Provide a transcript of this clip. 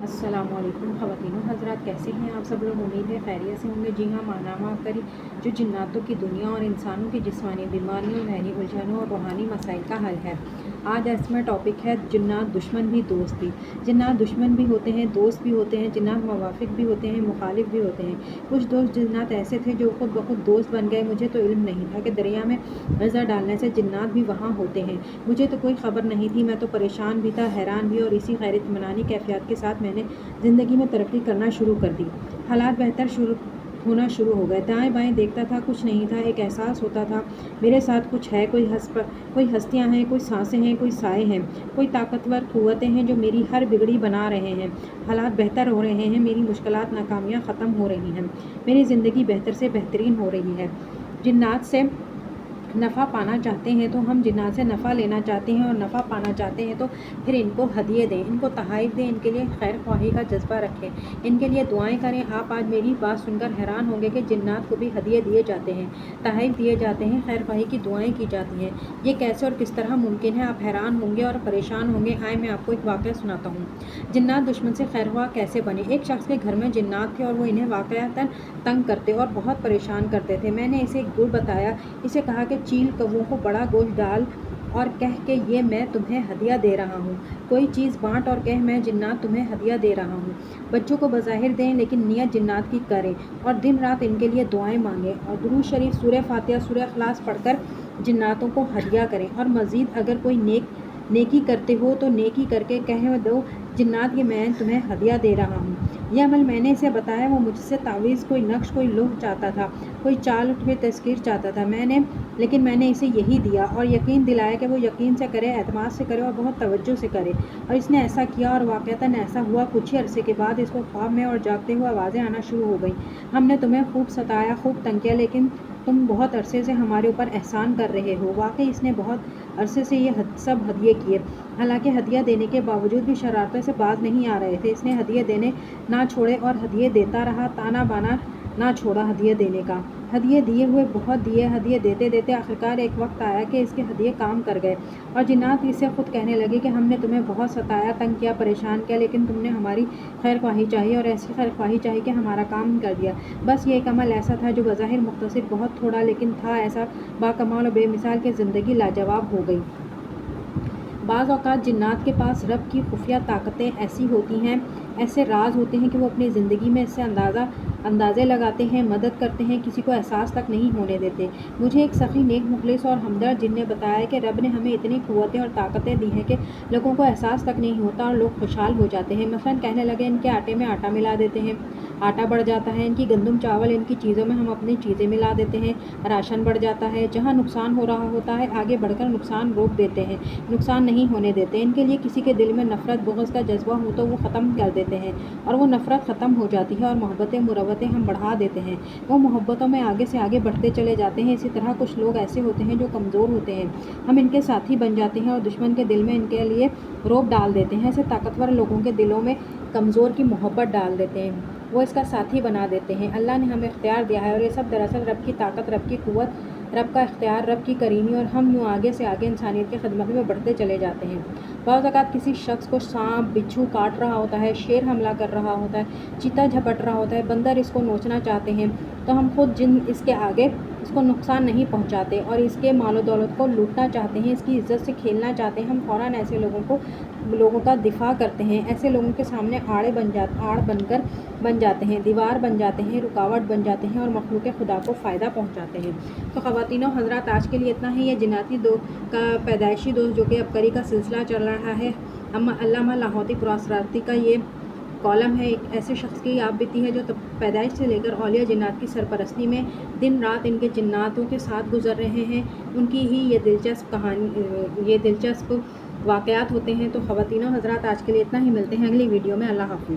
अस्सलाम वालेकुम ख़वातीनो हज़रात, कैसे हैं आप सब लोग। उम्मीद है खैरियत से होंगे। जी हाँ, मानामा करी जो जिन्नातों की दुनिया और इंसानों की जिस्मानी बीमारियों, जहनी उलझनों और रूहानी मसाइल का हल है। आज इसमें टॉपिक है जिन्नात दुश्मन भी दोस्त भी। जिन्नात दुश्मन भी होते हैं, दोस्त भी होते हैं। जिन्नात मुवाफिक भी होते हैं, मुखालिफ भी होते हैं। कुछ दोस्त जिन्नात ऐसे थे जो खुद बखुद दोस्त बन गए। मुझे तो इल्म नहीं था कि दरिया में नज़र डालने से जिन्नात भी वहाँ होते हैं। मुझे तो कोई ख़बर नहीं थी। मैं तो परेशान भी था, हैरान भी, और इसी गैर इत्मीनानी कैफियत के साथ मैंने ज़िंदगी में तरक्की करना शुरू कर दी। हालात बेहतर होना शुरू हो गए। दाएं बाएं देखता था, कुछ नहीं था। एक एहसास होता था मेरे साथ कुछ है, कोई हस्तियां हैं, कोई सांसें हैं, कोई साए हैं, कोई ताकतवर क़ुव्वतें हैं जो मेरी हर बिगड़ी बना रहे हैं। हालात बेहतर हो रहे हैं, मेरी मुश्किलात नाकामियाँ ख़त्म हो रही हैं, मेरी ज़िंदगी बेहतर से बेहतरीन हो रही है। जिन्नात से नफ़ा पाना चाहते हैं तो हम जिन्नात से नफ़ा लेना चाहते हैं, और नफ़ा पाना चाहते हैं तो फिर इनको हदिये दें, इनको तहाइफ दें, इनके लिए खैर ख्वाही का जज्बा रखें, इनके लिए दुआएं करें। आप आज मेरी बात सुनकर हैरान होंगे कि जिन्नात को भी हदिये दिए जाते हैं, तहाइफ दिए जाते हैं, खैर ख्वाही की दुआएँ की जाती हैं। ये कैसे और किस तरह मुमकिन है, आप हैरान होंगे और परेशान होंगे। आए मैं आपको एक वाक़या सुनाता हूँ। जिन्नात दुश्मन से खैर ख्वाह कैसे बने। एक शख्स के घर में जिन्नात थे और वो इन्हें वाक़यातन तंग करते और बहुत परेशान करते थे। मैंने इसे एक गुर बताया, इसे कहा कि चील कौवों को बड़ा गोश्त डाल और कह के ये मैं तुम्हें हदिया दे रहा हूँ। कोई चीज़ बांट और कह मैं जिन्नात तुम्हें हदिया दे रहा हूँ। बच्चों को बज़ाहिर दें लेकिन नियत जिन्नात की करें, और दिन रात इनके लिए दुआएं मांगें, और दुरूद शरीफ, सूरह फातिहा, सूरह इखलास पढ़कर जिन्नातों को हदिया करें। और मज़ीद अगर कोई नेकी करते हो तो नेकी करके कह दो जिन्नात ये मैं तुम्हें हदिया दे रहा हूँ। यह अमल मैंने इसे बताया। वो मुझसे तावीज़, कोई नक्श, कोई लौह चाहता था, कोई चाल, कोई तस्कीर चाहता था। लेकिन मैंने इसे यही दिया और यकीन दिलाया कि वो यकीन से करे, एतमाद से करे और बहुत तवज्जो से करे। और इसने ऐसा किया और वाक़तन ऐसा हुआ। कुछ ही अरसे के बाद इसको ख्वाब में और जागते हुए आवाज़ें आना शुरू हो गईं। हमने तुम्हें खूब सताया, खूब तंग किया, लेकिन तुम बहुत अरसे से हमारे ऊपर एहसान कर रहे हो। वाकई इसने बहुत अरसे से ये सब हदिये किए। हालांकि हदिया देने के बावजूद भी शरारतों से बाज नहीं आ रहे थे। इसने हदिये देने ना छोड़े और हदिये देता रहा, ताना बाना ना छोड़ा हदिये देने का। हदिये दिए हुए बहुत दिए। हदिये देते देते आखिरकार एक वक्त आया कि इसके हदिये काम कर गए, और जिन्नात इससे खुद कहने लगे कि हमने तुम्हें बहुत सताया, तंग किया, परेशान किया, लेकिन तुमने हमारी खैर ख्वाही चाहिए और ऐसी खैर ख्वाही चाहिए कि हमारा काम कर दिया। बस ये एक अमल ऐसा था जो बज़ाहिर मुख्तसर, बहुत थोड़ा, लेकिन था ऐसा बाकमाल और बेमिसाल कि ज़िंदगी लाजवाब हो गई। बाज़ औक़ात जिन्नात के पास रब की खुफिया ताकतें ऐसी होती हैं, ऐसे राज होते हैं कि वो अपनी ज़िंदगी में इससे अंदाज़े लगाते हैं, मदद करते हैं, किसी को एहसास तक नहीं होने देते। मुझे एक सखी, नेक, मुखलिस और हमदर्द जिन ने बताया कि रब ने हमें इतनी क़ुव्वतें और ताकतें दी हैं कि लोगों को एहसास तक नहीं होता और लोग खुशहाल हो जाते हैं। मसलन कहने लगे, इनके आटे में आटा मिला देते हैं, आटा बढ़ जाता है। इनकी गंदम, चावल, इनकी चीज़ों में हम अपनी चीज़ें मिला देते हैं, राशन बढ़ जाता है। जहाँ नुकसान हो रहा होता है आगे बढ़कर नुकसान रोक देते हैं, नुकसान नहीं होने देते। इनके लिए किसी के दिल में नफ़रत, बुग़्ज़ का जज्बा हो तो वो ख़त्म कर देते हैं, और वो नफ़रत ख़त्म हो जाती है, और मोहब्बतें, मुरव्वतें हम बढ़ा देते हैं। वो मोहब्बतों में आगे से आगे बढ़ते चले जाते हैं। इसी तरह कुछ लोग ऐसे होते हैं जो कमज़ोर होते हैं, हम इनके साथी बन जाते हैं और दुश्मन के दिल में इनके लिए रौब डाल देते हैं। ऐसे ताकतवर लोगों के दिलों में कमज़ोर की मोहब्बत डाल देते हैं, वो इसका साथी बना देते हैं। अल्लाह ने हमें इख्तियार दिया है, और ये सब दरअसल रब की ताकत, रब की क़ुव्वत, रब का इख्तियार, रब की करीमी, और हम यूँ आगे से आगे इंसानियत की खिदमत में बढ़ते चले जाते हैं। बाज़ औक़ात किसी शख्स को सांप, बिच्छू काट रहा होता है, शेर हमला कर रहा होता है, चीता झपट रहा होता है, बंदर इसको नोचना चाहते हैं, तो हम खुद जिन इसके आगे इसको नुकसान नहीं पहुंचाते और इसके मालो दौलत को लूटना चाहते हैं, इसकी इज़्ज़त से खेलना चाहते हैं, हम फ़ौरन ऐसे लोगों का दिफा करते हैं। ऐसे लोगों के सामने आड़ बनकर बन जाते हैं, दीवार बन जाते हैं, रुकावट बन जाते हैं, और मखलूक़ खुदा को फ़ायदा पहुंचाते हैं। तो ख़वातीनो हज़रात, आज के लिए इतना ही। है जिन्नाती का पैदाइशी दोस्त जो कि अबकरी का सिलसिला चल रहा है। अल्लामा लाहौती पुरासराती का ये कॉलम है। एक ऐसे शख्स की आप बीती है जो पैदाइश से लेकर औलिया जिन्नात की सरपरस्ती में दिन रात इनके जिन्नातों के साथ गुजर रहे हैं। उनकी ही ये दिलचस्प कहानी, ये दिलचस्प वाक़यात होते हैं। तो ख़वातीनो हज़रात, आज के लिए इतना ही। मिलते हैं अगली वीडियो में। अल्लाह हाफ़िज़।